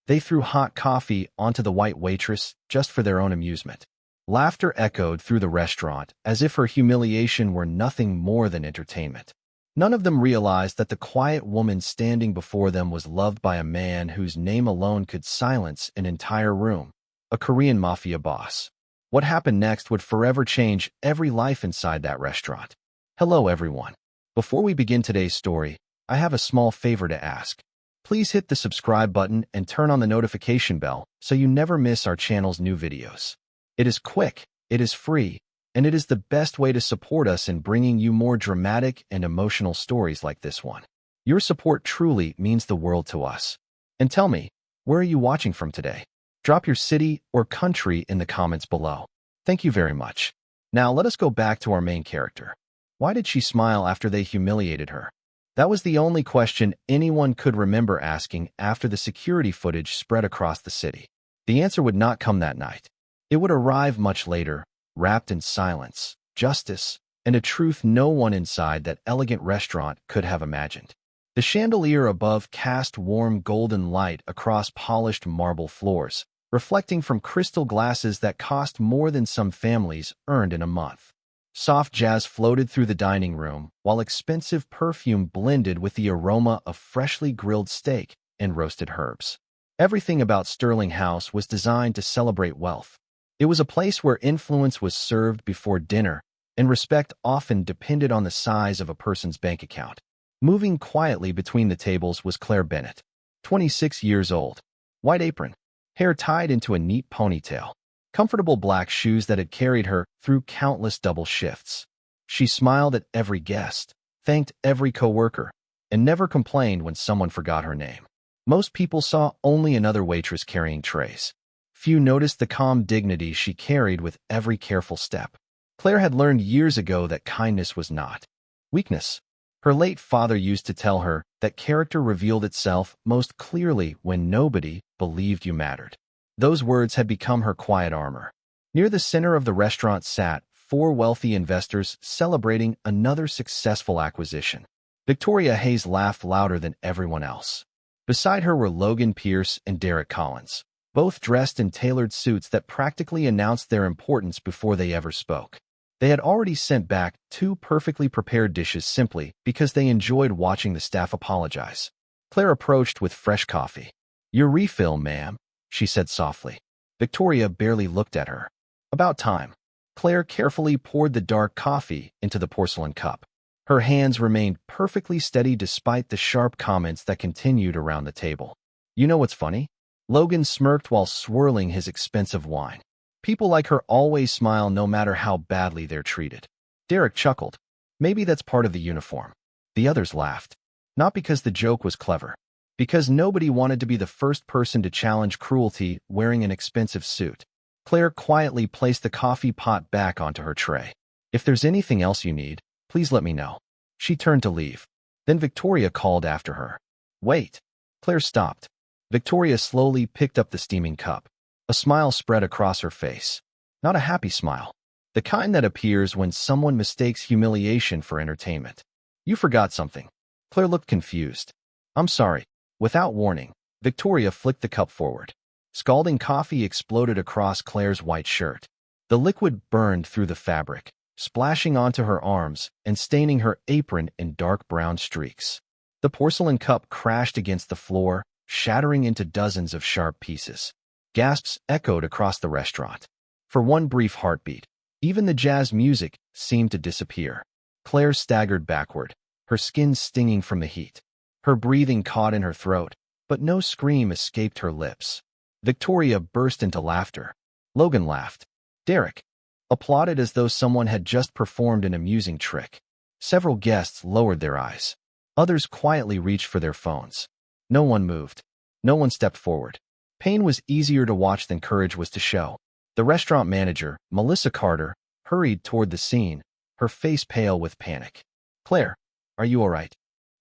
They threw hot coffee onto the white waitress just for their own amusement. Laughter echoed through the restaurant as if her humiliation were nothing more than entertainment. None of them realized that the quiet woman standing before them was loved by a man whose name alone could silence an entire room, a Korean Mafia boss. What happened next would forever change every life inside that restaurant. Hello, everyone. Before we begin today's story, I have a small favor to ask. Please hit the subscribe button and turn on the notification bell so you never miss our channel's new videos. It is quick, it is free, and it is the best way to support us in bringing you more dramatic and emotional stories like this one. Your support truly means the world to us. And tell me, where are you watching from today? Drop your city or country in the comments below. Thank you very much. Now let us go back to our main character. Why did she smile after they humiliated her? That was the only question anyone could remember asking after the security footage spread across the city. The answer would not come that night. It would arrive much later, wrapped in silence, justice, and a truth no one inside that elegant restaurant could have imagined. The chandelier above cast warm golden light across polished marble floors, reflecting from crystal glasses that cost more than some families earned in a month. Soft jazz floated through the dining room, while expensive perfume blended with the aroma of freshly grilled steak and roasted herbs. Everything about Sterling House was designed to celebrate wealth. It was a place where influence was served before dinner, and respect often depended on the size of a person's bank account. Moving quietly between the tables was Claire Bennett, 26 years old, white apron, hair tied into a neat ponytail, comfortable black shoes that had carried her through countless double shifts. She smiled at every guest, thanked every coworker, and never complained when someone forgot her name. Most people saw only another waitress carrying trays. Few noticed the calm dignity she carried with every careful step. Claire had learned years ago that kindness was not weakness. Her late father used to tell her that character revealed itself most clearly when nobody believed you mattered. Those words had become her quiet armor. Near the center of the restaurant sat 4 wealthy investors celebrating another successful acquisition. Victoria Hayes laughed louder than everyone else. Beside her were Logan Pierce and Derek Collins, both dressed in tailored suits that practically announced their importance before they ever spoke. They had already sent back 2 perfectly prepared dishes simply because they enjoyed watching the staff apologize. Claire approached with fresh coffee. "Your refill, ma'am," she said softly. Victoria barely looked at her. "About time." Claire carefully poured the dark coffee into the porcelain cup. Her hands remained perfectly steady despite the sharp comments that continued around the table. "You know what's funny?" Logan smirked while swirling his expensive wine. "People like her always smile no matter how badly they're treated." Derek chuckled. "Maybe that's part of the uniform." The others laughed. Not because the joke was clever. Because nobody wanted to be the first person to challenge cruelty wearing an expensive suit. Claire quietly placed the coffee pot back onto her tray. "If there's anything else you need, please let me know." She turned to leave. Then Victoria called after her. "Wait." Claire stopped. Victoria slowly picked up the steaming cup. A smile spread across her face. Not a happy smile. The kind that appears when someone mistakes humiliation for entertainment. "You forgot something." Claire looked confused. "I'm sorry." Without warning, Victoria flicked the cup forward. Scalding coffee exploded across Claire's white shirt. The liquid burned through the fabric, splashing onto her arms and staining her apron in dark brown streaks. The porcelain cup crashed against the floor, shattering into dozens of sharp pieces. Gasps echoed across the restaurant. For one brief heartbeat, even the jazz music seemed to disappear. Claire staggered backward, her skin stinging from the heat. Her breathing caught in her throat, but no scream escaped her lips. Victoria burst into laughter. Logan laughed. Derek applauded as though someone had just performed an amusing trick. Several guests lowered their eyes. Others quietly reached for their phones. No one moved. No one stepped forward. Pain was easier to watch than courage was to show. The restaurant manager, Melissa Carter, hurried toward the scene, her face pale with panic. "Claire, are you all right?"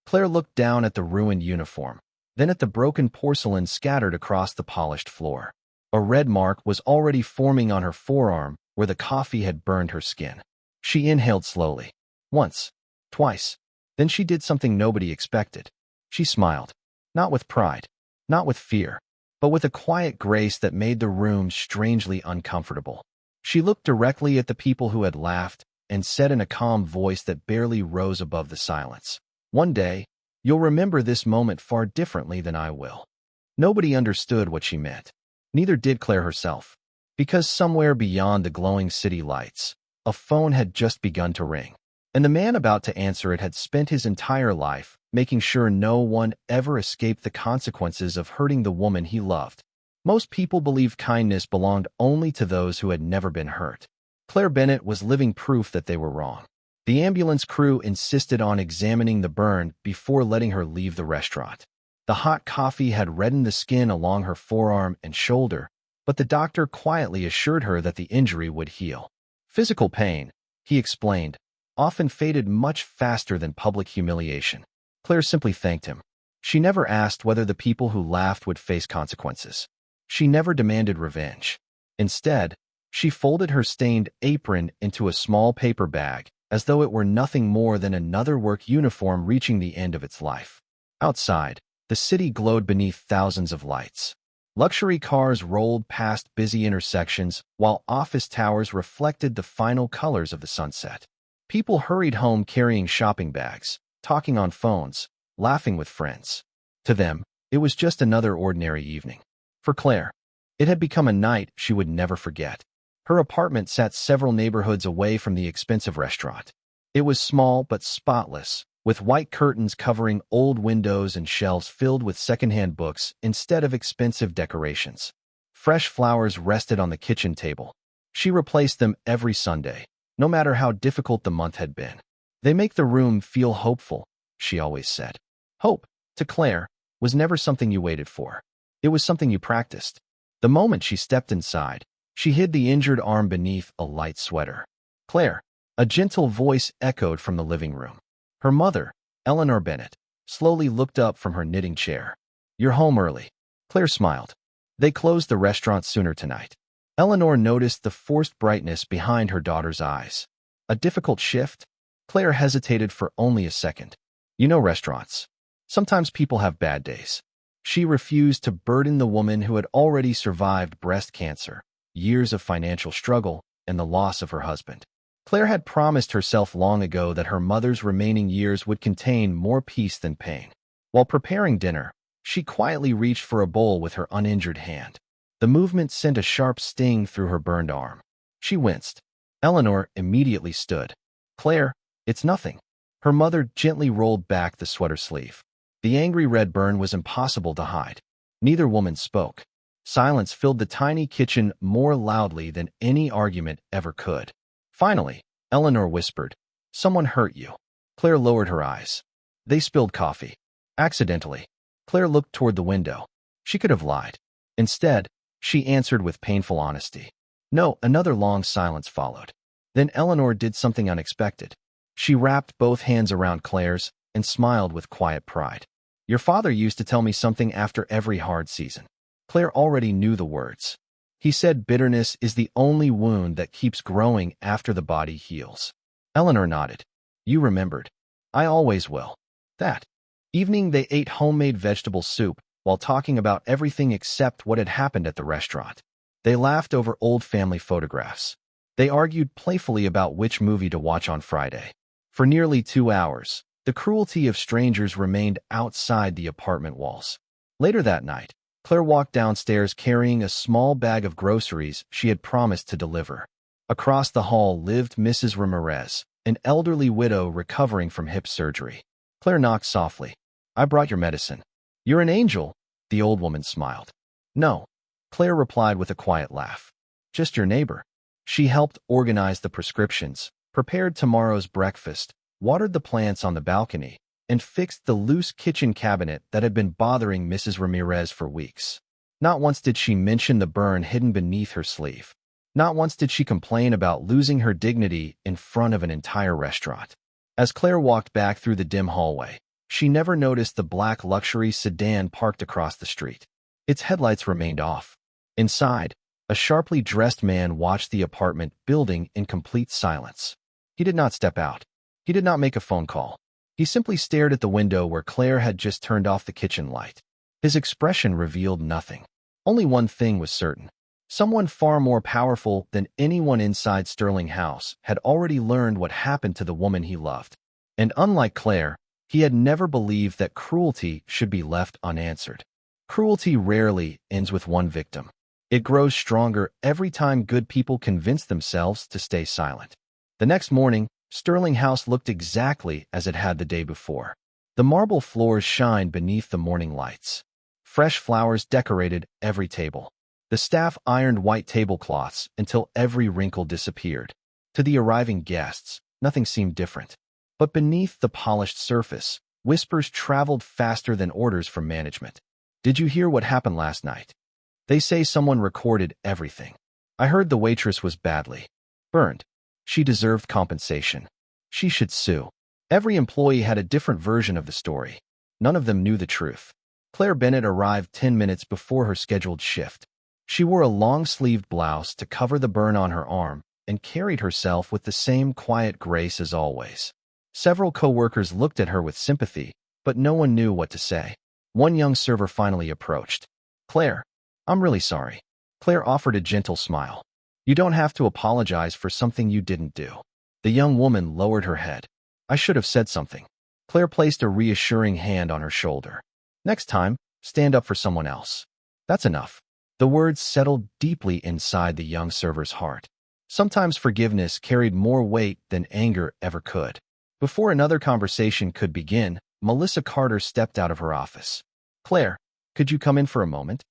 Claire looked down at the ruined uniform, then at the broken porcelain scattered across the polished floor. A red mark was already forming on her forearm where the coffee had burned her skin. She inhaled slowly. Once. Twice. Then she did something nobody expected. She smiled. Not with pride. Not with fear. but with a quiet grace that made the room strangely uncomfortable. She looked directly at the people who had laughed and said in a calm voice that barely rose above the silence, "One day, you'll remember this moment far differently than I will." Nobody understood what she meant. Neither did Claire herself, because somewhere beyond the glowing city lights, a phone had just begun to ring, and the man about to answer it had spent his entire life making sure no one ever escaped the consequences of hurting the woman he loved. Most people believed kindness belonged only to those who had never been hurt. Claire Bennett was living proof that they were wrong. The ambulance crew insisted on examining the burn before letting her leave the restaurant. The hot coffee had reddened the skin along her forearm and shoulder, but the doctor quietly assured her that the injury would heal. Physical pain, he explained, often faded much faster than public humiliation. Claire simply thanked him. She never asked whether the people who laughed would face consequences. She never demanded revenge. Instead, she folded her stained apron into a small paper bag, as though it were nothing more than another work uniform reaching the end of its life. Outside, the city glowed beneath thousands of lights. Luxury cars rolled past busy intersections, while office towers reflected the final colors of the sunset. People hurried home carrying shopping bags, talking on phones, laughing with friends. To them, it was just another ordinary evening. For Claire, it had become a night she would never forget. Her apartment sat several neighborhoods away from the expensive restaurant. It was small but spotless, with white curtains covering old windows and shelves filled with secondhand books instead of expensive decorations. Fresh flowers rested on the kitchen table. She replaced them every Sunday, no matter how difficult the month had been. "They make the room feel hopeful," she always said. Hope, to Claire, was never something you waited for. It was something you practiced. The moment she stepped inside, she hid the injured arm beneath a light sweater. "Claire," a gentle voice echoed from the living room. Her mother, Eleanor Bennett, slowly looked up from her knitting chair. "You're home early." Claire smiled. "They closed the restaurant sooner tonight." Eleanor noticed the forced brightness behind her daughter's eyes. "A difficult shift?" Claire hesitated for only a second. "You know restaurants. Sometimes people have bad days." She refused to burden the woman who had already survived breast cancer, years of financial struggle, and the loss of her husband. Claire had promised herself long ago that her mother's remaining years would contain more peace than pain. While preparing dinner, she quietly reached for a bowl with her uninjured hand. The movement sent a sharp sting through her burned arm. She winced. Eleanor immediately stood. "Claire, it's nothing." Her mother gently rolled back the sweater sleeve. The angry red burn was impossible to hide. Neither woman spoke. Silence filled the tiny kitchen more loudly than any argument ever could. Finally, Eleanor whispered, "Someone hurt you." Claire lowered her eyes. "They spilled coffee. Accidentally." Claire looked toward the window. She could have lied. Instead, she answered with painful honesty. No, another long silence followed. Then Eleanor did something unexpected. She wrapped both hands around Claire's and smiled with quiet pride. "Your father used to tell me something after every hard season." Claire already knew the words. He said bitterness is the only wound that keeps growing after the body heals. Eleanor nodded. "You remembered." "I always will." That evening they ate homemade vegetable soup while talking about everything except what had happened at the restaurant. They laughed over old family photographs. They argued playfully about which movie to watch on Friday. For nearly 2 hours, the cruelty of strangers remained outside the apartment walls. Later that night, Claire walked downstairs carrying a small bag of groceries she had promised to deliver. Across the hall lived Mrs. Ramirez, an elderly widow recovering from hip surgery. Claire knocked softly. "I brought your medicine." "You're an angel," the old woman smiled. "No," Claire replied with a quiet laugh. "Just your neighbor." She helped organize the prescriptions, prepared tomorrow's breakfast, watered the plants on the balcony, and fixed the loose kitchen cabinet that had been bothering Mrs. Ramirez for weeks. Not once did she mention the burn hidden beneath her sleeve. Not once did she complain about losing her dignity in front of an entire restaurant. As Claire walked back through the dim hallway, she never noticed the black luxury sedan parked across the street. Its headlights remained off. Inside, a sharply dressed man watched the apartment building in complete silence. He did not step out. He did not make a phone call. He simply stared at the window where Claire had just turned off the kitchen light. His expression revealed nothing. Only one thing was certain. Someone far more powerful than anyone inside Sterling House had already learned what happened to the woman he loved. And unlike Claire, he had never believed that cruelty should be left unanswered. Cruelty rarely ends with one victim. It grows stronger every time good people convince themselves to stay silent. The next morning, Sterling House looked exactly as it had the day before. The marble floors shined beneath the morning lights. Fresh flowers decorated every table. The staff ironed white tablecloths until every wrinkle disappeared. To the arriving guests, nothing seemed different. But beneath the polished surface, whispers traveled faster than orders from management. "Did you hear what happened last night? They say someone recorded everything. I heard the waitress was badly burned. She deserved compensation. She should sue." Every employee had a different version of the story. None of them knew the truth. Claire Bennett arrived 10 minutes before her scheduled shift. She wore a long-sleeved blouse to cover the burn on her arm and carried herself with the same quiet grace as always. Several co-workers looked at her with sympathy, but no one knew what to say. One young server finally approached. "Claire, I'm really sorry." Claire offered a gentle smile. "You don't have to apologize for something you didn't do." The young woman lowered her head. "I should have said something." Claire placed a reassuring hand on her shoulder. "Next time, stand up for someone else." "That's enough." The words settled deeply inside the young server's heart. Sometimes forgiveness carried more weight than anger ever could. Before another conversation could begin, Melissa Carter stepped out of her office. "Claire, could you come in for a moment?"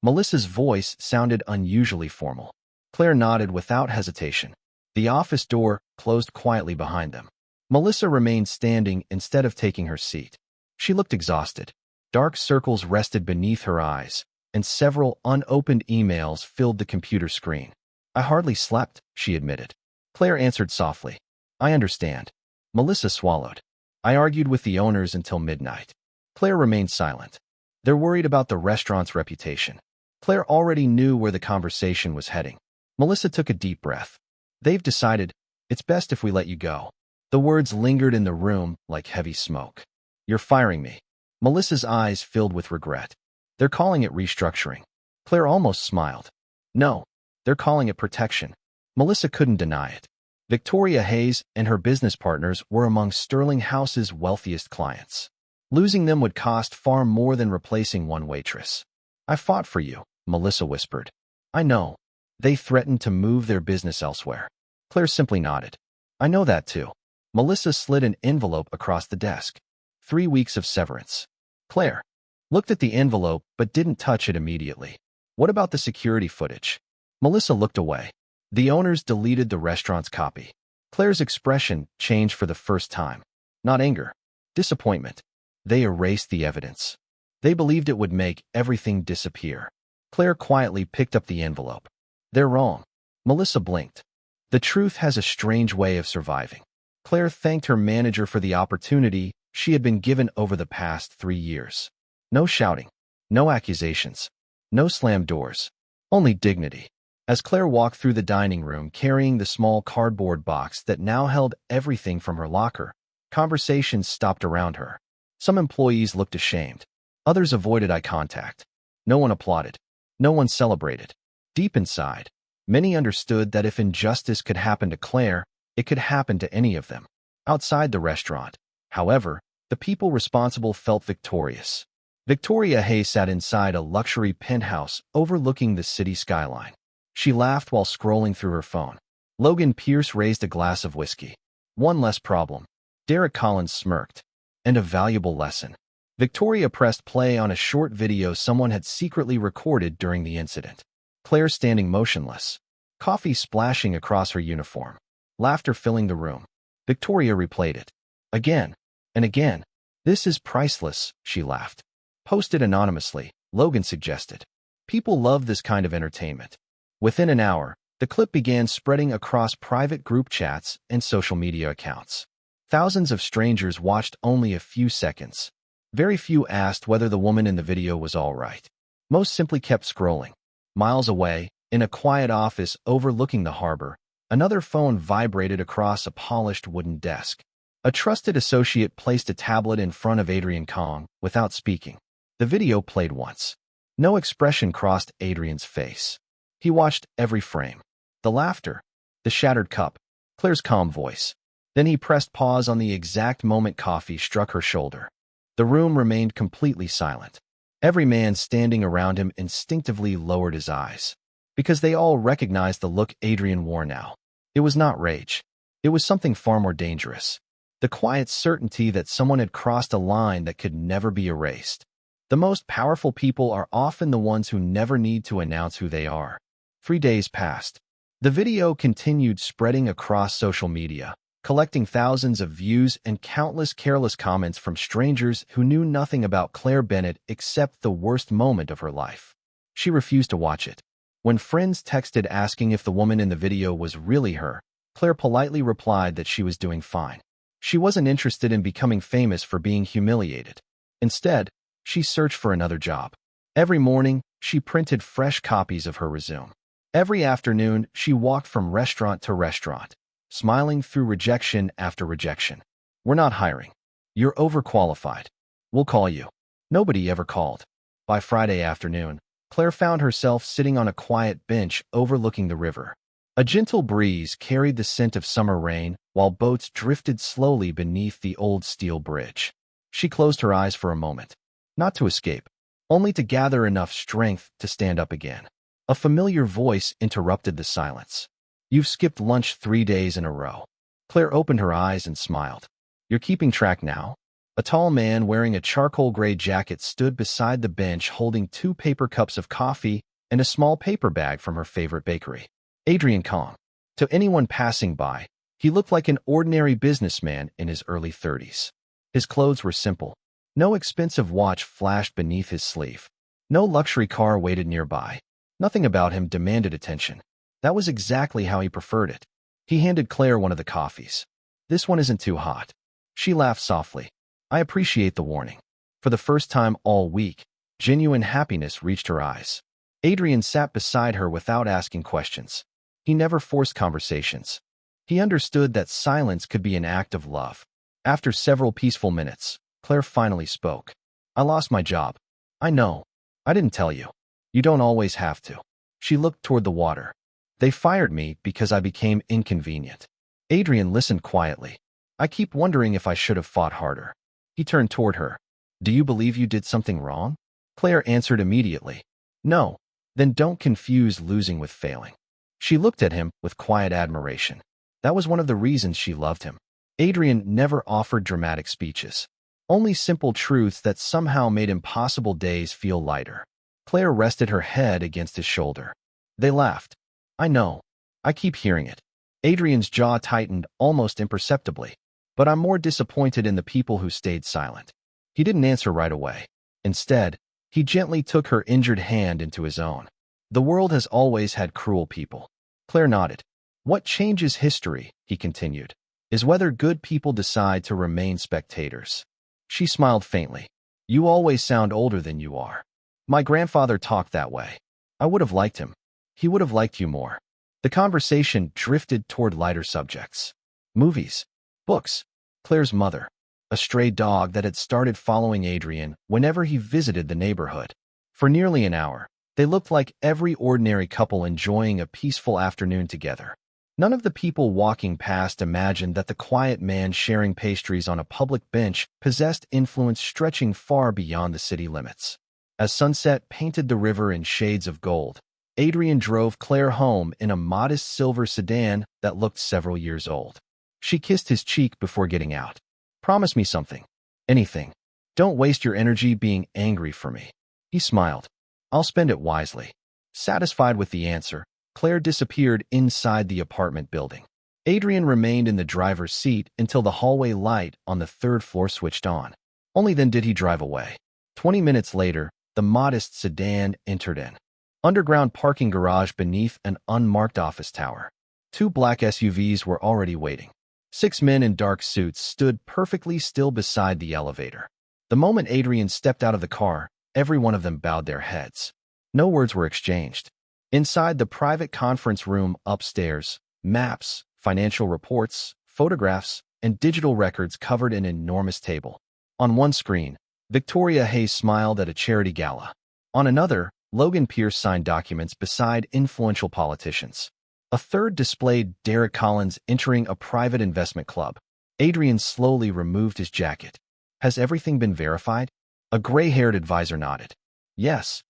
Melissa's voice sounded unusually formal. Claire nodded without hesitation. The office door closed quietly behind them. Melissa remained standing instead of taking her seat. She looked exhausted. Dark circles rested beneath her eyes, and several unopened emails filled the computer screen. "I hardly slept," she admitted. Claire answered softly. "I understand." Melissa swallowed. "I argued with the owners until midnight." Claire remained silent. "They're worried about the restaurant's reputation." Claire already knew where the conversation was heading. Melissa took a deep breath. "They've decided it's best if we let you go." The words lingered in the room like heavy smoke. "You're firing me." Melissa's eyes filled with regret. "They're calling it restructuring." Claire almost smiled. "No, they're calling it protection." Melissa couldn't deny it. Victoria Hayes and her business partners were among Sterling House's wealthiest clients. Losing them would cost far more than replacing one waitress. "I fought for you," Melissa whispered. "I know." They threatened to move their business elsewhere. Claire simply nodded. "I know that too." Melissa slid an envelope across the desk. 3 weeks of severance. Claire looked at the envelope but didn't touch it immediately. "What about the security footage?" Melissa looked away. The owners deleted the restaurant's copy. Claire's expression changed for the first time. Not anger, disappointment. They erased the evidence. They believed it would make everything disappear. Claire quietly picked up the envelope. "They're wrong." Melissa blinked. The truth has a strange way of surviving. Claire thanked her manager for the opportunity she had been given over the past 3 years. No shouting, no accusations, no slammed doors, only dignity. As Claire walked through the dining room carrying the small cardboard box that now held everything from her locker, conversations stopped around her. Some employees looked ashamed. Others avoided eye contact. No one applauded. No one celebrated. Deep inside, many understood that if injustice could happen to Claire, it could happen to any of them. Outside the restaurant, however, the people responsible felt victorious. Victoria Hay sat inside a luxury penthouse overlooking the city skyline. She laughed while scrolling through her phone. Logan Pierce raised a glass of whiskey. "One less problem." Derek Collins smirked. "And a valuable lesson." Victoria pressed play on a short video someone had secretly recorded during the incident. Claire standing motionless. Coffee splashing across her uniform. Laughter filling the room. Victoria replayed it. Again and again. "This is priceless," she laughed. "Post it anonymously," Logan suggested. People love this kind of entertainment. Within an hour, the clip began spreading across private group chats and social media accounts. Thousands of strangers watched only a few seconds. Very few asked whether the woman in the video was all right. Most simply kept scrolling. Miles away, in a quiet office overlooking the harbor, another phone vibrated across a polished wooden desk. A trusted associate placed a tablet in front of Adrian Kong without speaking. The video played once. No expression crossed Adrian's face. He watched every frame. The laughter, the shattered cup, Claire's calm voice. Then he pressed pause on the exact moment coffee struck her shoulder. The room remained completely silent. Every man standing around him instinctively lowered his eyes, because they all recognized the look Adrian wore now. It was not rage. It was something far more dangerous. The quiet certainty that someone had crossed a line that could never be erased. The most powerful people are often the ones who never need to announce who they are. 3 days passed. The video continued spreading across social media, collecting thousands of views and countless careless comments from strangers who knew nothing about Claire Bennett except the worst moment of her life. She refused to watch it. When friends texted asking if the woman in the video was really her, Claire politely replied that she was doing fine. She wasn't interested in becoming famous for being humiliated. Instead, she searched for another job. Every morning, she printed fresh copies of her resume. Every afternoon, she walked from restaurant to restaurant, smiling through rejection after rejection. "We're not hiring. You're overqualified. We'll call you." Nobody ever called. By Friday afternoon, Claire found herself sitting on a quiet bench overlooking the river. A gentle breeze carried the scent of summer rain, while boats drifted slowly beneath the old steel bridge. She closed her eyes for a moment, not to escape, only to gather enough strength to stand up again. A familiar voice interrupted the silence. "You've skipped lunch 3 days in a row." Claire opened her eyes and smiled. "You're keeping track now?" A tall man wearing a charcoal gray jacket stood beside the bench holding 2 paper cups of coffee and a small paper bag from her favorite bakery. Adrian calm. To anyone passing by, he looked like an ordinary businessman in his early 30s. His clothes were simple. No expensive watch flashed beneath his sleeve. No luxury car waited nearby. Nothing about him demanded attention. That was exactly how he preferred it. He handed Claire one of the coffees. "This one isn't too hot." She laughed softly. "I appreciate the warning." For the first time all week, genuine happiness reached her eyes. Adrian sat beside her without asking questions. He never forced conversations. He understood that silence could be an act of love. After several peaceful minutes, Claire finally spoke. "I lost my job." "I know. I didn't tell you." "You don't always have to." She looked toward the water. "They fired me because I became inconvenient." Adrian listened quietly. "I keep wondering if I should have fought harder." He turned toward her. "Do you believe you did something wrong?" Claire answered immediately. "No." "Then don't confuse losing with failing." She looked at him with quiet admiration. That was one of the reasons she loved him. Adrian never offered dramatic speeches. Only simple truths that somehow made impossible days feel lighter. Claire rested her head against his shoulder. They laughed. "I know. I keep hearing it." Adrian's jaw tightened almost imperceptibly. "But I'm more disappointed in the people who stayed silent." He didn't answer right away. Instead, he gently took her injured hand into his own. "The world has always had cruel people." Claire nodded. "What changes history," he continued, "is whether good people decide to remain spectators." She smiled faintly. "You always sound older than you are." "My grandfather talked that way." "I would have liked him." "He would have liked you more." The conversation drifted toward lighter subjects. Movies. Books. Claire's mother. A stray dog that had started following Adrian whenever he visited the neighborhood. For nearly an hour, they looked like every ordinary couple enjoying a peaceful afternoon together. None of the people walking past imagined that the quiet man sharing pastries on a public bench possessed influence stretching far beyond the city limits. As sunset painted the river in shades of gold, Adrian drove Claire home in a modest silver sedan that looked several years old. She kissed his cheek before getting out. "Promise me something. Anything. Don't waste your energy being angry for me." He smiled. "I'll spend it wisely." Satisfied with the answer, Claire disappeared inside the apartment building. Adrian remained in the driver's seat until the hallway light on the 3rd floor switched on. Only then did he drive away. 20 minutes later, the modest sedan entered an underground parking garage beneath an unmarked office tower. 2 black SUVs were already waiting. 6 men in dark suits stood perfectly still beside the elevator. The moment Adrian stepped out of the car, every one of them bowed their heads. No words were exchanged. Inside the private conference room upstairs, maps, financial reports, photographs, and digital records covered an enormous table. On one screen, Victoria Hayes smiled at a charity gala. On another, Logan Pierce signed documents beside influential politicians. A third displayed Derek Collins entering a private investment club. Adrian slowly removed his jacket. Has everything been verified? A gray-haired advisor nodded. Yes.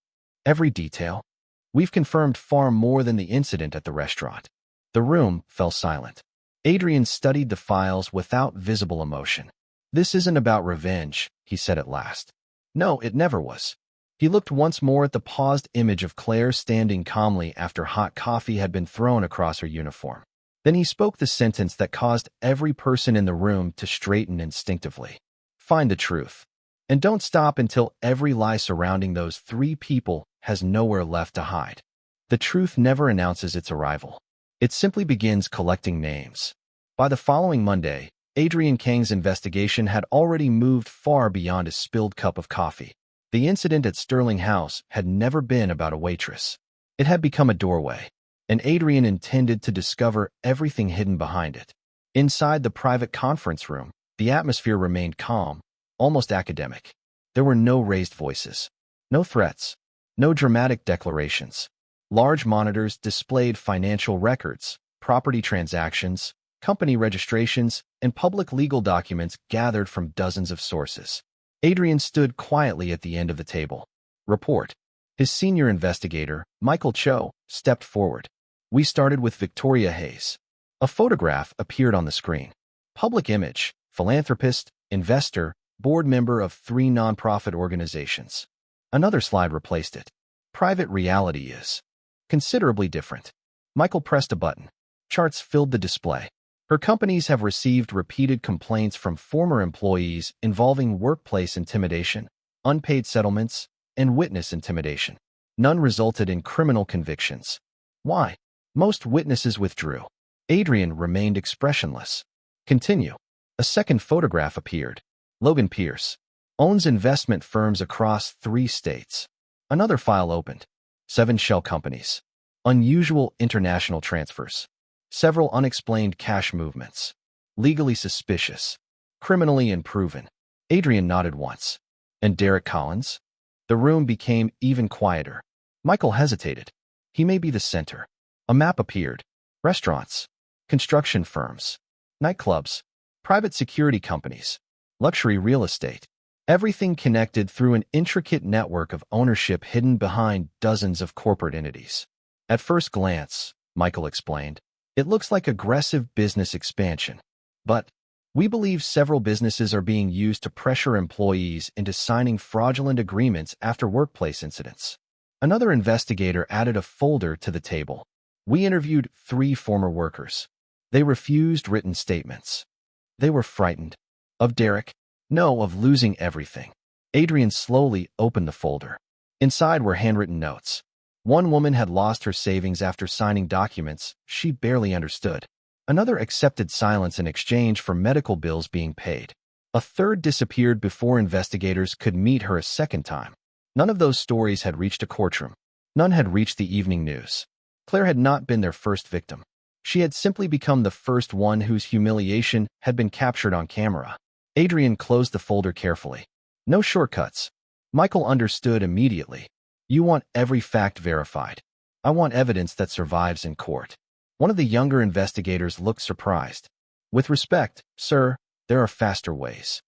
Every detail. We've confirmed far more than the incident at the restaurant. The room fell silent. Adrian studied the files without visible emotion. This isn't about revenge, he said at last. No, it never was. He looked once more at the paused image of Claire standing calmly after hot coffee had been thrown across her uniform. Then he spoke the sentence that caused every person in the room to straighten instinctively. Find the truth. And don't stop until every lie surrounding those three people has nowhere left to hide. The truth never announces its arrival. It simply begins collecting names. By the following Monday, Adrian Kang's investigation had already moved far beyond a spilled cup of coffee. The incident at Sterling House had never been about a waitress. It had become a doorway, and Adrian intended to discover everything hidden behind it. Inside the private conference room, the atmosphere remained calm, almost academic. There were no raised voices, no threats, no dramatic declarations. Large monitors displayed financial records, property transactions, company registrations, and public legal documents gathered from dozens of sources. Adrian stood quietly at the end of the table. Report. His senior investigator, Michael Cho, stepped forward. We started with Victoria Hayes. A photograph appeared on the screen. Public image, philanthropist, investor, board member of 3 nonprofit organizations. Another slide replaced it. Private reality is considerably different. Michael pressed a button. Charts filled the display. Her companies have received repeated complaints from former employees involving workplace intimidation, unpaid settlements, and witness intimidation. None resulted in criminal convictions. Why? Most witnesses withdrew. Adrian remained expressionless. Continue. A second photograph appeared. Logan Pierce owns investment firms across 3 states. Another file opened. 7 shell companies. Unusual international transfers. Several unexplained cash movements. Legally suspicious. Criminally unproven. Adrian nodded once. And Derek Collins? The room became even quieter. Michael hesitated. He may be the center. A map appeared. Restaurants. Construction firms. Nightclubs. Private security companies. Luxury real estate. Everything connected through an intricate network of ownership hidden behind dozens of corporate entities. At first glance, Michael explained, it looks like aggressive business expansion. But we believe several businesses are being used to pressure employees into signing fraudulent agreements after workplace incidents. Another investigator added a folder to the table. We interviewed 3 former workers. They refused written statements. They were frightened. Of Derek? No, of losing everything. Adrian slowly opened the folder. Inside were handwritten notes. One woman had lost her savings after signing documents she barely understood. Another accepted silence in exchange for medical bills being paid. A third disappeared before investigators could meet her a second time. None of those stories had reached a courtroom. None had reached the evening news. Claire had not been their first victim. She had simply become the first one whose humiliation had been captured on camera. Adrian closed the folder carefully. No shortcuts. Michael understood immediately. You want every fact verified. I want evidence that survives in court. One of the younger investigators looked surprised. With respect, sir, there are faster ways.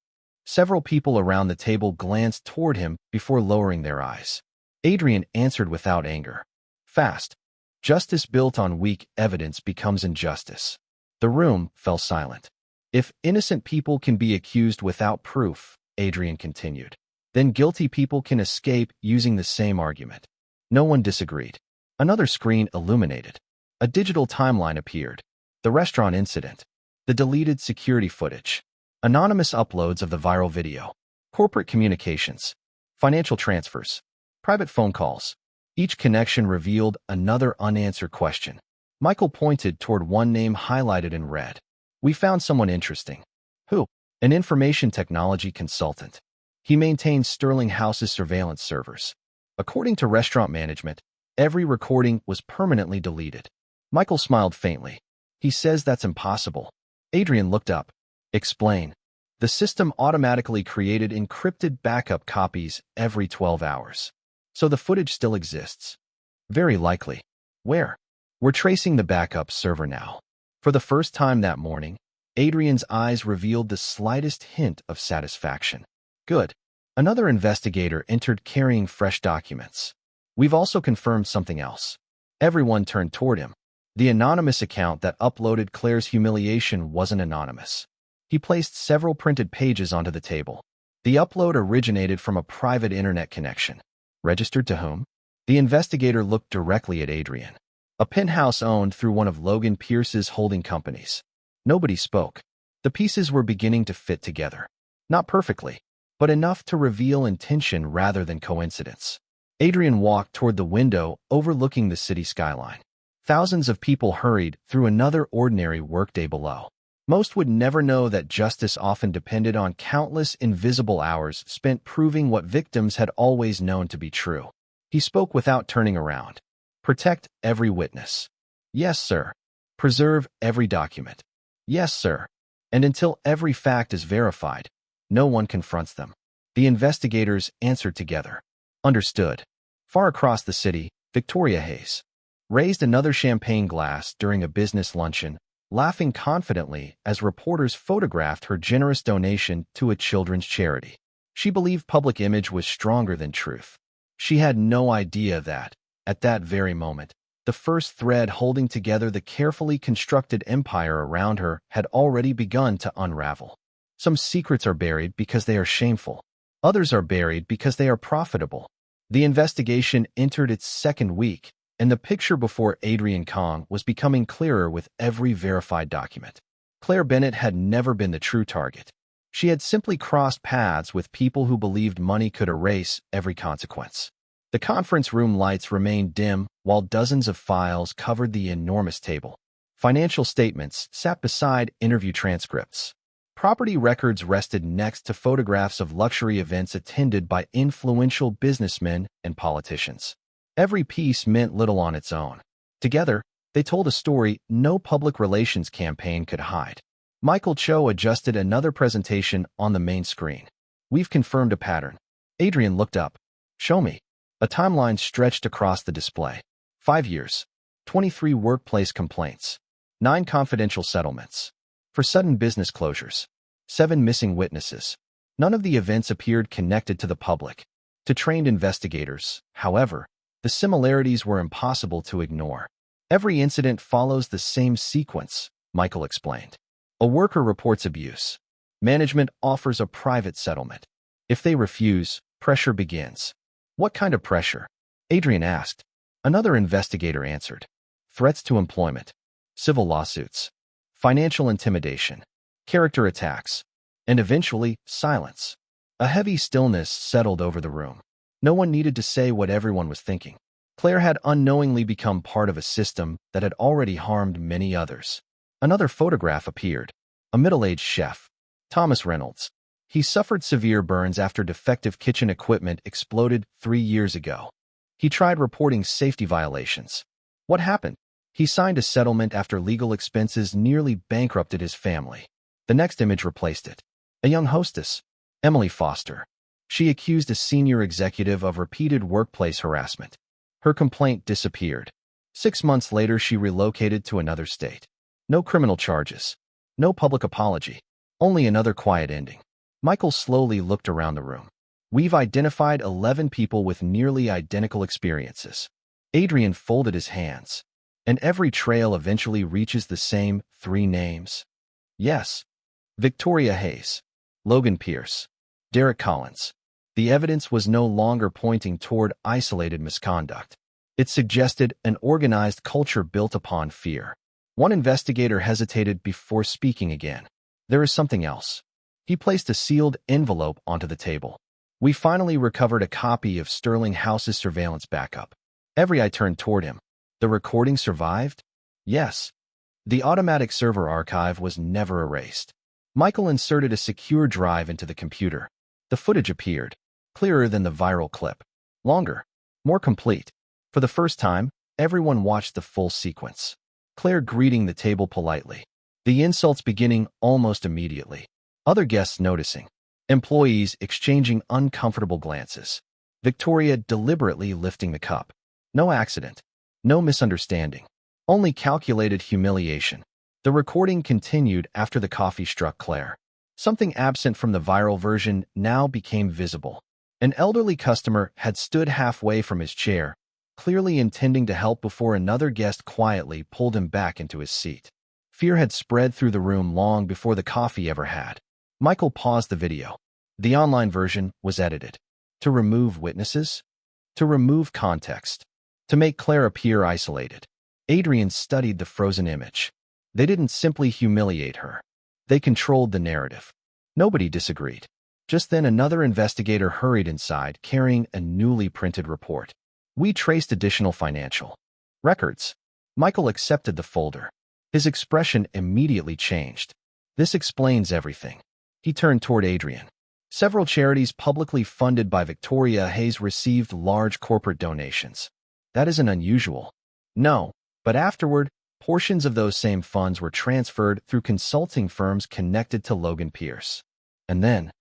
Several people around the table glanced toward him before lowering their eyes. Adrian answered without anger. Fast. Justice built on weak evidence becomes injustice. The room fell silent. If innocent people can be accused without proof, Adrian continued, then guilty people can escape using the same argument. No one disagreed. Another screen illuminated. A digital timeline appeared. The restaurant incident. The deleted security footage. Anonymous uploads of the viral video. Corporate communications. Financial transfers. Private phone calls. Each connection revealed another unanswered question. Michael pointed toward one name highlighted in red. We found someone interesting. Who? An information technology consultant. He maintains Sterling House's surveillance servers. According to restaurant management, every recording was permanently deleted. Michael smiled faintly. He says that's impossible. Adrian looked up. Explain. The system automatically created encrypted backup copies every 12 hours. So the footage still exists. Very likely. Where? We're tracing the backup server now. For the first time that morning, Adrian's eyes revealed the slightest hint of satisfaction. Good. Another investigator entered carrying fresh documents. We've also confirmed something else. Everyone turned toward him. The anonymous account that uploaded Claire's humiliation wasn't anonymous. He placed several printed pages onto the table. The upload originated from a private internet connection. Registered to whom? The investigator looked directly at Adrian. A penthouse owned through one of Logan Pierce's holding companies. Nobody spoke. The pieces were beginning to fit together. Not perfectly, but enough to reveal intention rather than coincidence. Adrian walked toward the window overlooking the city skyline. Thousands of people hurried through another ordinary workday below. Most would never know that justice often depended on countless invisible hours spent proving what victims had always known to be true. He spoke without turning around. Protect every witness. Yes, sir. Preserve every document. Yes, sir. And until every fact is verified, no one confronts them. The investigators answered together. Understood. Far across the city, Victoria Hayes raised another champagne glass during a business luncheon, laughing confidently as reporters photographed her generous donation to a children's charity. She believed public image was stronger than truth. She had no idea that, at that very moment, the first thread holding together the carefully constructed empire around her had already begun to unravel. Some secrets are buried because they are shameful. Others are buried because they are profitable. The investigation entered its second week, and the picture before Adrian Kong was becoming clearer with every verified document. Claire Bennett had never been the true target. She had simply crossed paths with people who believed money could erase every consequence. The conference room lights remained dim while dozens of files covered the enormous table. Financial statements sat beside interview transcripts. Property records rested next to photographs of luxury events attended by influential businessmen and politicians. Every piece meant little on its own. Together, they told a story no public relations campaign could hide. Michael Cho adjusted another presentation on the main screen. We've confirmed a pattern. Adrian looked up. Show me. A timeline stretched across the display. 5 years. 23 workplace complaints. 9 confidential settlements. For sudden business closures. 7 missing witnesses. None of the events appeared connected to the public. To trained investigators, however, the similarities were impossible to ignore. Every incident follows the same sequence, Michael explained. A worker reports abuse. Management offers a private settlement. If they refuse, pressure begins. What kind of pressure? Adrian asked. Another investigator answered. Threats to employment. Civil lawsuits. Financial intimidation. Character attacks. And eventually, silence. A heavy stillness settled over the room. No one needed to say what everyone was thinking. Claire had unknowingly become part of a system that had already harmed many others. Another photograph appeared. A middle-aged chef. Thomas Reynolds. He suffered severe burns after defective kitchen equipment exploded 3 years ago. He tried reporting safety violations. What happened? He signed a settlement after legal expenses nearly bankrupted his family. The next image replaced it. A young hostess. Emily Foster. She accused a senior executive of repeated workplace harassment. Her complaint disappeared. 6 months later, she relocated to another state. No criminal charges. No public apology. Only another quiet ending. Michael slowly looked around the room. We've identified 11 people with nearly identical experiences. Adrian folded his hands. And every trail eventually reaches the same 3 names. Yes. Victoria Hayes. Logan Pierce. Derek Collins. The evidence was no longer pointing toward isolated misconduct. It suggested an organized culture built upon fear. One investigator hesitated before speaking again. There is something else. He placed a sealed envelope onto the table. We finally recovered a copy of Sterling House's surveillance backup. Every eye turned toward him. The recording survived? Yes. The automatic server archive was never erased. Michael inserted a secure drive into the computer. The footage appeared, clearer than the viral clip. Longer, more complete. For the first time, everyone watched the full sequence. Claire greeting the table politely. The insults beginning almost immediately. Other guests noticing. Employees exchanging uncomfortable glances. Victoria deliberately lifting the cup. No accident. No misunderstanding. Only calculated humiliation. The recording continued after the coffee struck Claire. Something absent from the viral version now became visible. An elderly customer had stood halfway from his chair, clearly intending to help before another guest quietly pulled him back into his seat. Fear had spread through the room long before the coffee ever had. Michael paused the video. The online version was edited. To remove witnesses? To remove context? To make Claire appear isolated? Adrian studied the frozen image. They didn't simply humiliate her. They controlled the narrative. Nobody disagreed. Just then another investigator hurried inside, carrying a newly printed report. We traced additional financial records. Michael accepted the folder. His expression immediately changed. This explains everything. He turned toward Adrian. Several charities publicly funded by Victoria Hayes received large corporate donations. That isn't unusual. No, but afterward, portions of those same funds were transferred through consulting firms connected to Logan Pierce. And then,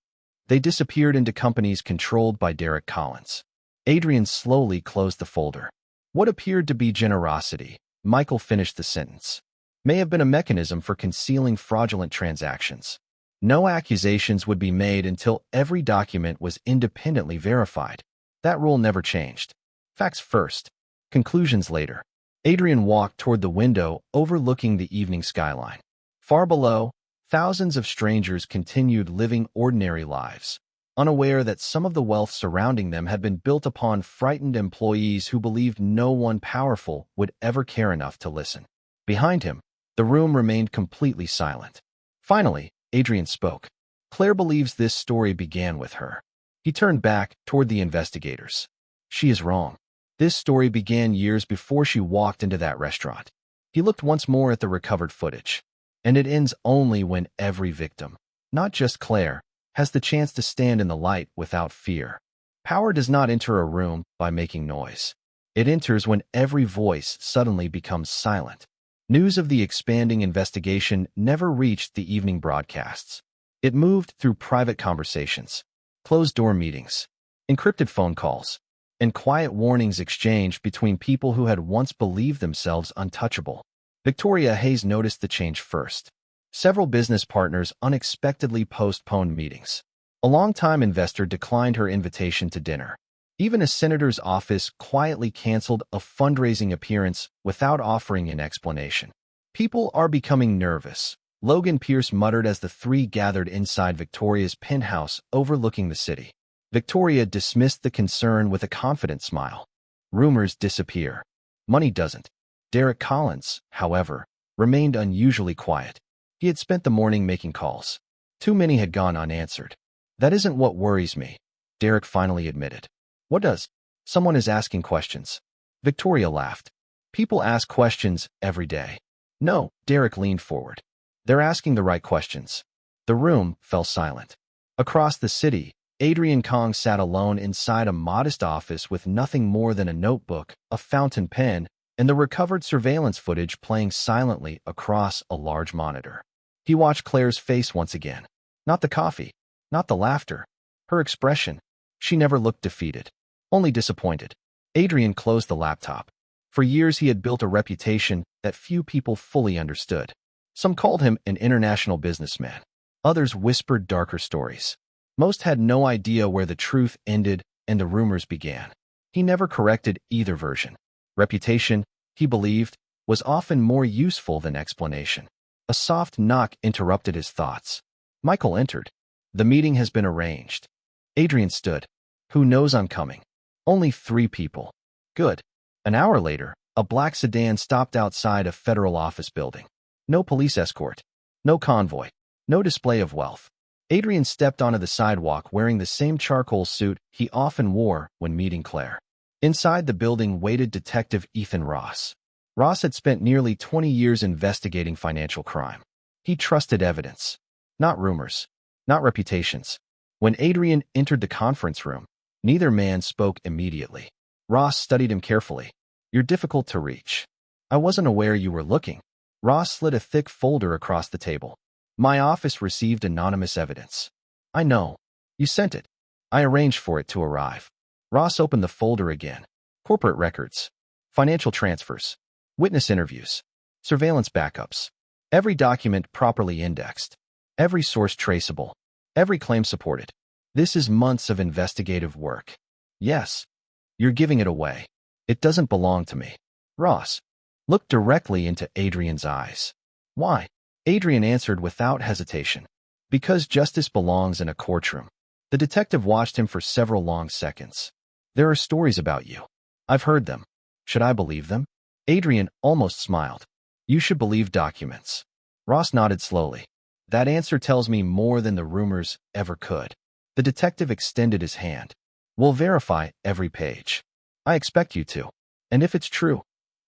they disappeared into companies controlled by Derek Collins. Adrian slowly closed the folder. What appeared to be generosity, Michael finished the sentence, may have been a mechanism for concealing fraudulent transactions. No accusations would be made until every document was independently verified. That rule never changed. Facts first, conclusions later. Adrian walked toward the window overlooking the evening skyline. Far below, thousands of strangers continued living ordinary lives, unaware that some of the wealth surrounding them had been built upon frightened employees who believed no one powerful would ever care enough to listen. Behind him, the room remained completely silent. Finally, Adrian spoke. Claire believes this story began with her. He turned back toward the investigators. She is wrong. This story began years before she walked into that restaurant. He looked once more at the recovered footage. And it ends only when every victim, not just Claire, has the chance to stand in the light without fear. Power does not enter a room by making noise. It enters when every voice suddenly becomes silent. News of the expanding investigation never reached the evening broadcasts. It moved through private conversations, closed-door meetings, encrypted phone calls, and quiet warnings exchanged between people who had once believed themselves untouchable. Victoria Hayes noticed the change first. Several business partners unexpectedly postponed meetings. A longtime investor declined her invitation to dinner. Even a senator's office quietly canceled a fundraising appearance without offering an explanation. People are becoming nervous, Logan Pierce muttered as the three gathered inside Victoria's penthouse overlooking the city. Victoria dismissed the concern with a confident smile. Rumors disappear. Money doesn't. Derek Collins, however, remained unusually quiet. He had spent the morning making calls. Too many had gone unanswered. That isn't what worries me, Derek finally admitted. What does? Someone is asking questions. Victoria laughed. People ask questions every day. No, Derek leaned forward. They're asking the right questions. The room fell silent. Across the city, Adrian Kong sat alone inside a modest office with nothing more than a notebook, a fountain pen, and the recovered surveillance footage playing silently across a large monitor. He watched Claire's face once again. Not the coffee, not the laughter. Her expression. She never looked defeated. Only disappointed. Adrian closed the laptop. For years he had built a reputation that few people fully understood. Some called him an international businessman. Others whispered darker stories. Most had no idea where the truth ended and the rumors began. He never corrected either version. Reputation, he believed, was often more useful than explanation. A soft knock interrupted his thoughts. Michael entered. The meeting has been arranged. Adrian stood. Who knows I'm coming? Only 3 people. Good. An hour later, a black sedan stopped outside a federal office building. No police escort. No convoy. No display of wealth. Adrian stepped onto the sidewalk wearing the same charcoal suit he often wore when meeting Claire. Inside the building waited Detective Ethan Ross. Ross had spent nearly 20 years investigating financial crime. He trusted evidence, not rumors, not reputations. When Adrian entered the conference room, neither man spoke immediately. Ross studied him carefully. You're difficult to reach. I wasn't aware you were looking. Ross slid a thick folder across the table. My office received anonymous evidence. I know. You sent it. I arranged for it to arrive. Ross opened the folder again. Corporate records, financial transfers, witness interviews, surveillance backups. Every document properly indexed. Every source traceable. Every claim supported. This is months of investigative work. Yes, you're giving it away. It doesn't belong to me. Ross looked directly into Adrian's eyes. Why? Adrian answered without hesitation. Because justice belongs in a courtroom. The detective watched him for several long seconds. There are stories about you. I've heard them. Should I believe them? Adrian almost smiled. You should believe documents. Ross nodded slowly. That answer tells me more than the rumors ever could. The detective extended his hand. We'll verify every page. I expect you to. And if it's true,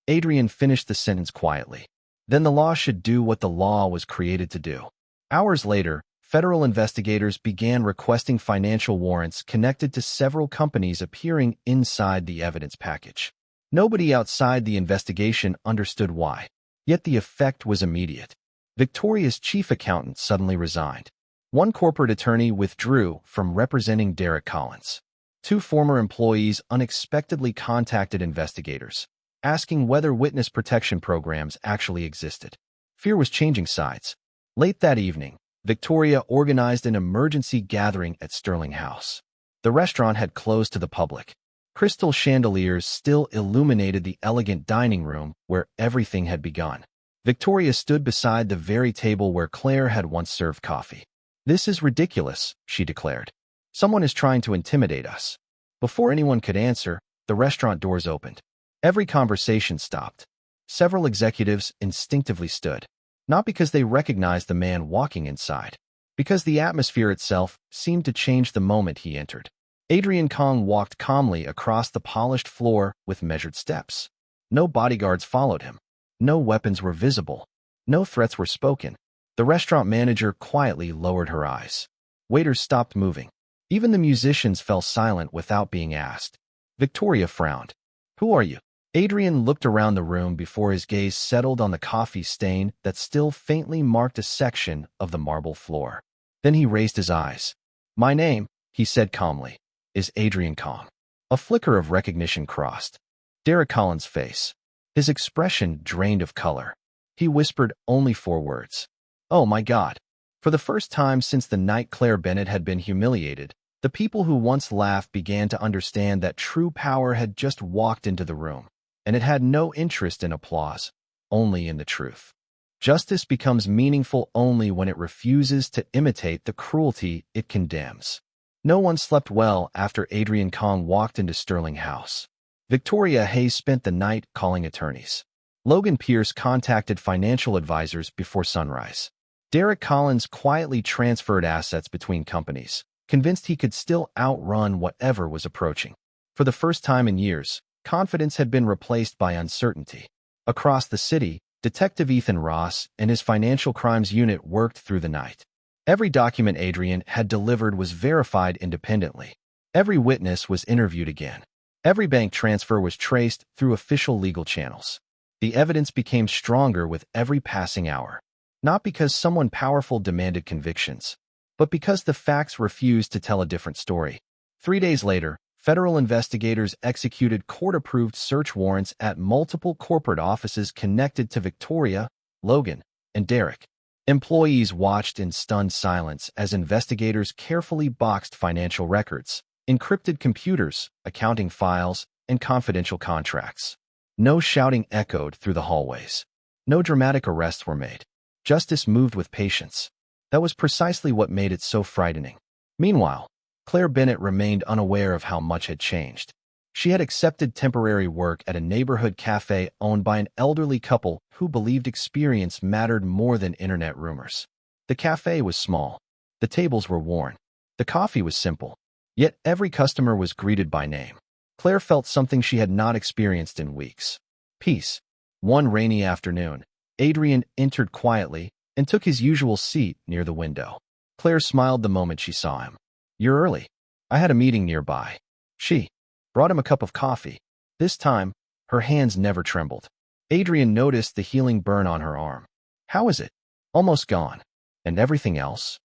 Adrian finished the sentence quietly. Then the law should do what the law was created to do. Hours later, federal investigators began requesting financial warrants connected to several companies appearing inside the evidence package. Nobody outside the investigation understood why. Yet the effect was immediate. Victoria's chief accountant suddenly resigned. One corporate attorney withdrew from representing Derek Collins. Two former employees unexpectedly contacted investigators, asking whether witness protection programs actually existed. Fear was changing sides. Late that evening, Victoria organized an emergency gathering at Sterling House. The restaurant had closed to the public. Crystal chandeliers still illuminated the elegant dining room where everything had begun. Victoria stood beside the very table where Claire had once served coffee. This is ridiculous, she declared. Someone is trying to intimidate us. Before anyone could answer, the restaurant doors opened. Every conversation stopped. Several executives instinctively stood, not because they recognized the man walking inside, because the atmosphere itself seemed to change the moment he entered. Adrian Kong walked calmly across the polished floor with measured steps. No bodyguards followed him. No weapons were visible. No threats were spoken. The restaurant manager quietly lowered her eyes. Waiters stopped moving. Even the musicians fell silent without being asked. Victoria frowned. Who are you? Adrian looked around the room before his gaze settled on the coffee stain that still faintly marked a section of the marble floor. Then he raised his eyes. My name, he said calmly, is Adrian Kong. A flicker of recognition crossed Derek Collins' face. His expression drained of color. He whispered only 4 words. Oh my God. For the first time since the night Claire Bennett had been humiliated, the people who once laughed began to understand that true power had just walked into the room, and it had no interest in applause, only in the truth. Justice becomes meaningful only when it refuses to imitate the cruelty it condemns. No one slept well after Adrian Kong walked into Sterling House. Victoria Hayes spent the night calling attorneys. Logan Pierce contacted financial advisors before sunrise. Derek Collins quietly transferred assets between companies, convinced he could still outrun whatever was approaching. For the first time in years, confidence had been replaced by uncertainty. Across the city, Detective Ethan Ross and his financial crimes unit worked through the night. Every document Adrian had delivered was verified independently. Every witness was interviewed again. Every bank transfer was traced through official legal channels. The evidence became stronger with every passing hour, not because someone powerful demanded convictions, but because the facts refused to tell a different story. 3 days later, federal investigators executed court-approved search warrants at multiple corporate offices connected to Victoria, Logan, and Derek. Employees watched in stunned silence as investigators carefully boxed financial records, encrypted computers, accounting files, and confidential contracts. No shouting echoed through the hallways. No dramatic arrests were made. Justice moved with patience. That was precisely what made it so frightening. Meanwhile, Claire Bennett remained unaware of how much had changed. She had accepted temporary work at a neighborhood cafe owned by an elderly couple who believed experience mattered more than internet rumors. The cafe was small. The tables were worn. The coffee was simple. Yet every customer was greeted by name. Claire felt something she had not experienced in weeks. Peace. One rainy afternoon, Adrian entered quietly and took his usual seat near the window. Claire smiled the moment she saw him. You're early. I had a meeting nearby. She brought him a cup of coffee. This time, her hands never trembled. Adrian noticed the healing burn on her arm. How is it? Almost gone. And everything else?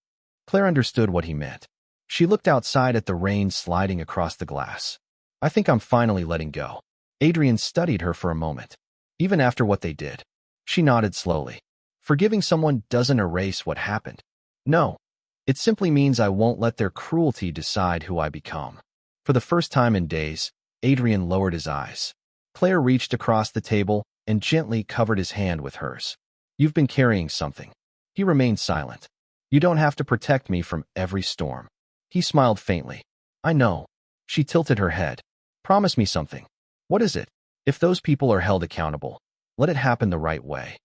Claire understood what he meant. She looked outside at the rain sliding across the glass. I think I'm finally letting go. Adrian studied her for a moment. Even after what they did. She nodded slowly. Forgiving someone doesn't erase what happened. No. It simply means I won't let their cruelty decide who I become. For the first time in days, Adrian lowered his eyes. Claire reached across the table and gently covered his hand with hers. You've been carrying something. He remained silent. You don't have to protect me from every storm. He smiled faintly. I know. She tilted her head. Promise me something. What is it? If those people are held accountable, let it happen the right way.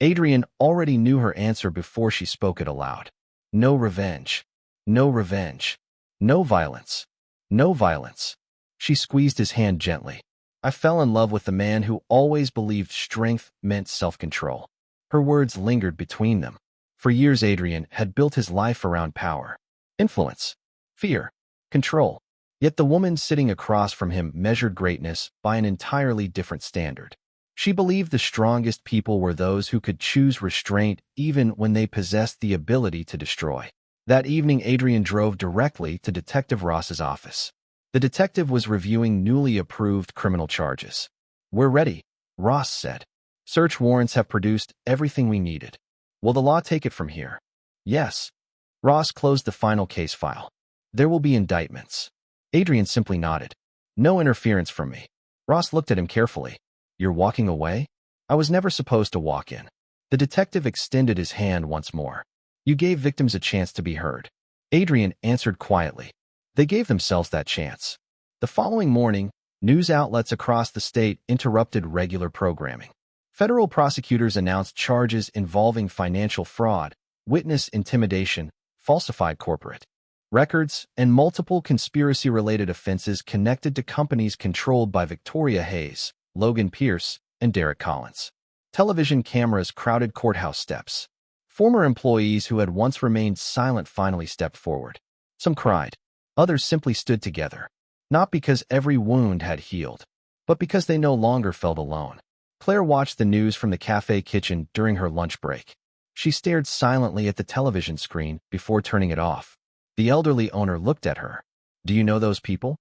Adrian already knew her answer before she spoke it aloud. No revenge. No revenge. No violence. No violence. She squeezed his hand gently. I fell in love with the man who always believed strength meant self-control. Her words lingered between them. For years Adrian had built his life around power, influence, fear, control. Yet the woman sitting across from him measured greatness by an entirely different standard. She believed the strongest people were those who could choose restraint even when they possessed the ability to destroy. That evening Adrian drove directly to Detective Ross's office. The detective was reviewing newly approved criminal charges. We're ready, Ross said. Search warrants have produced everything we needed. Will the law take it from here? Yes. Ross closed the final case file. There will be indictments. Adrian simply nodded. No interference from me. Ross looked at him carefully. You're walking away? I was never supposed to walk in. The detective extended his hand once more. You gave victims a chance to be heard. Adrian answered quietly. They gave themselves that chance. The following morning, news outlets across the state interrupted regular programming. Federal prosecutors announced charges involving financial fraud, witness intimidation, falsified corporate records, and multiple conspiracy-related offenses connected to companies controlled by Victoria Hayes, Logan Pierce, and Derek Collins. Television cameras crowded courthouse steps. Former employees who had once remained silent finally stepped forward. Some cried. Others simply stood together. Not because every wound had healed, but because they no longer felt alone. Claire watched the news from the cafe kitchen during her lunch break. She stared silently at the television screen before turning it off. The elderly owner looked at her. Do you know those people?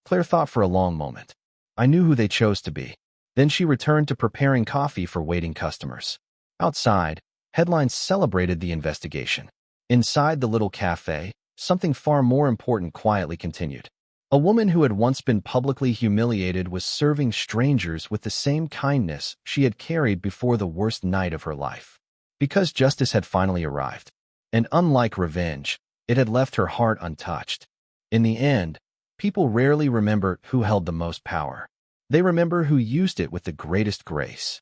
Claire thought for a long moment. I knew who they chose to be. Then she returned to preparing coffee for waiting customers. Outside, headlines celebrated the investigation. Inside the little cafe, something far more important quietly continued. A woman who had once been publicly humiliated was serving strangers with the same kindness she had carried before the worst night of her life. Because justice had finally arrived. And unlike revenge, it had left her heart untouched. In the end, people rarely remember who held the most power. They remember who used it with the greatest grace.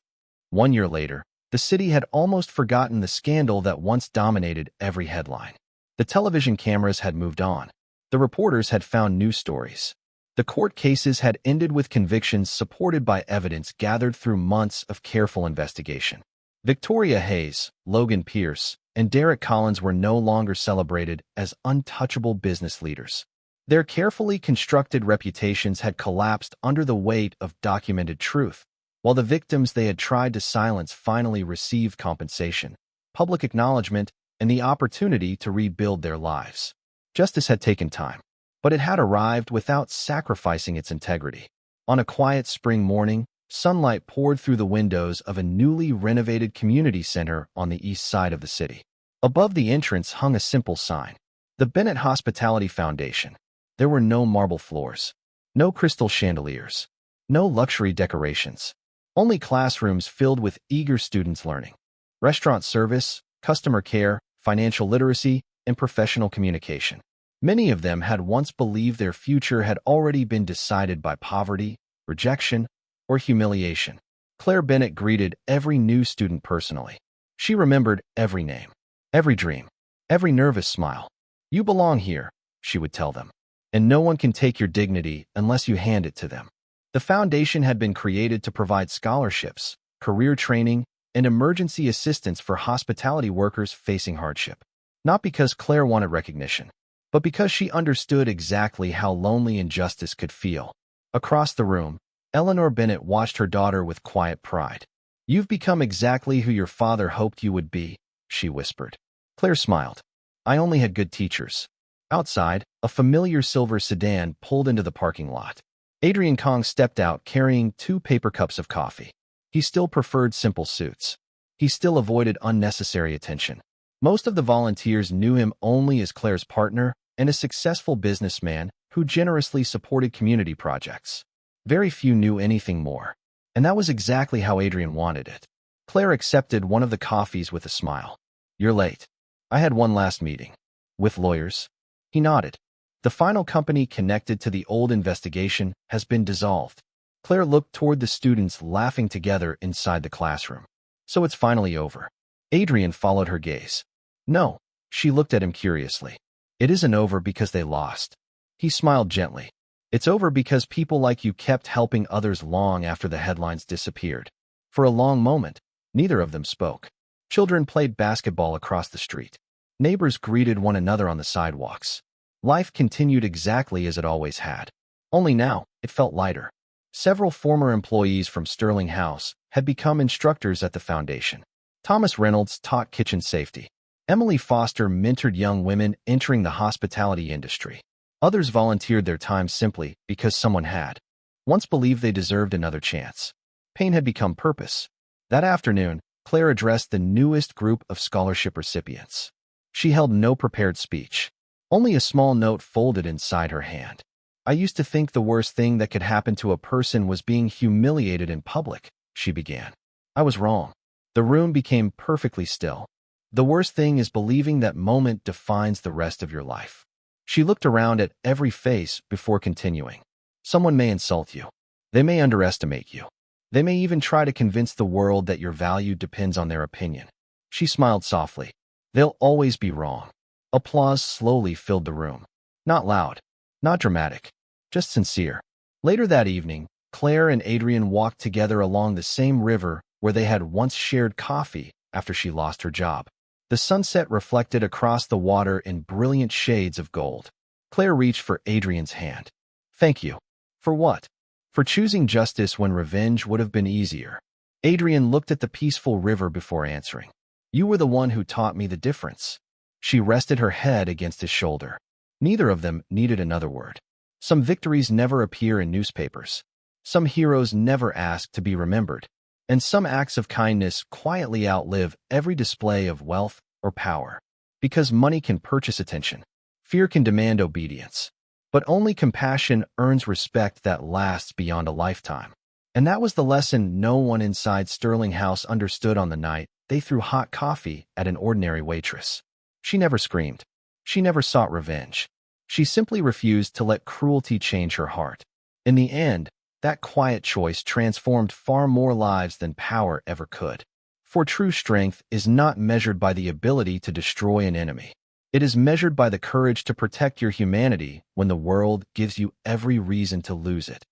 1 year later, the city had almost forgotten the scandal that once dominated every headline. The television cameras had moved on. The reporters had found new stories. The court cases had ended with convictions supported by evidence gathered through months of careful investigation. Victoria Hayes, Logan Pierce, and Derek Collins were no longer celebrated as untouchable business leaders. Their carefully constructed reputations had collapsed under the weight of documented truth, while the victims they had tried to silence finally received compensation, public acknowledgement, and the opportunity to rebuild their lives. Justice had taken time, but it had arrived without sacrificing its integrity. On a quiet spring morning, sunlight poured through the windows of a newly renovated community center on the east side of the city. Above the entrance hung a simple sign, the Bennett Hospitality Foundation. There were no marble floors, no crystal chandeliers, no luxury decorations, only classrooms filled with eager students learning. Restaurant service, customer care, financial literacy, and professional communication. Many of them had once believed their future had already been decided by poverty, rejection, or humiliation. Claire Bennett greeted every new student personally. She remembered every name, every dream, every nervous smile. You belong here, she would tell them. And no one can take your dignity unless you hand it to them. The foundation had been created to provide scholarships, career training, and emergency assistance for hospitality workers facing hardship. Not because Claire wanted recognition, but because she understood exactly how lonely injustice could feel. Across the room, Eleanor Bennett watched her daughter with quiet pride. You've become exactly who your father hoped you would be, she whispered. Claire smiled. I only had good teachers. Outside, a familiar silver sedan pulled into the parking lot. Adrian Kong stepped out carrying 2 paper cups of coffee. He still preferred simple suits. He still avoided unnecessary attention. Most of the volunteers knew him only as Claire's partner and a successful businessman who generously supported community projects. Very few knew anything more. And that was exactly how Adrian wanted it. Claire accepted one of the coffees with a smile. "You're late. I had one last meeting." "With lawyers?" He nodded. "The final company connected to the old investigation has been dissolved." Claire looked toward the students laughing together inside the classroom. "So it's finally over." Adrian followed her gaze. "No." She looked at him curiously. "It isn't over because they lost." He smiled gently. "It's over because people like you kept helping others long after the headlines disappeared." For a long moment, neither of them spoke. Children played basketball across the street. Neighbors greeted one another on the sidewalks. Life continued exactly as it always had. Only now, it felt lighter. Several former employees from Sterling House had become instructors at the foundation. Thomas Reynolds taught kitchen safety. Emily Foster mentored young women entering the hospitality industry. Others volunteered their time simply because someone had once believed they deserved another chance. Pain had become purpose. That afternoon, Claire addressed the newest group of scholarship recipients. She held no prepared speech. Only a small note folded inside her hand. "I used to think the worst thing that could happen to a person was being humiliated in public," she began. "I was wrong." The room became perfectly still. "The worst thing is believing that moment defines the rest of your life." She looked around at every face before continuing. "Someone may insult you. They may underestimate you. They may even try to convince the world that your value depends on their opinion." She smiled softly. "They'll always be wrong." Applause slowly filled the room. Not loud, not dramatic, just sincere. Later that evening, Claire and Adrian walked together along the same river where they had once shared coffee after she lost her job. The sunset reflected across the water in brilliant shades of gold. Claire reached for Adrian's hand. "Thank you." "For what?" "For choosing justice when revenge would have been easier." Adrian looked at the peaceful river before answering. "You were the one who taught me the difference." She rested her head against his shoulder. Neither of them needed another word. Some victories never appear in newspapers. Some heroes never ask to be remembered. And some acts of kindness quietly outlive every display of wealth or power. Because money can purchase attention. Fear can demand obedience. But only compassion earns respect that lasts beyond a lifetime. And that was the lesson no one inside Sterling House understood on the night they threw hot coffee at an ordinary waitress. She never screamed. She never sought revenge. She simply refused to let cruelty change her heart. In the end, that quiet choice transformed far more lives than power ever could. For true strength is not measured by the ability to destroy an enemy. It is measured by the courage to protect your humanity when the world gives you every reason to lose it.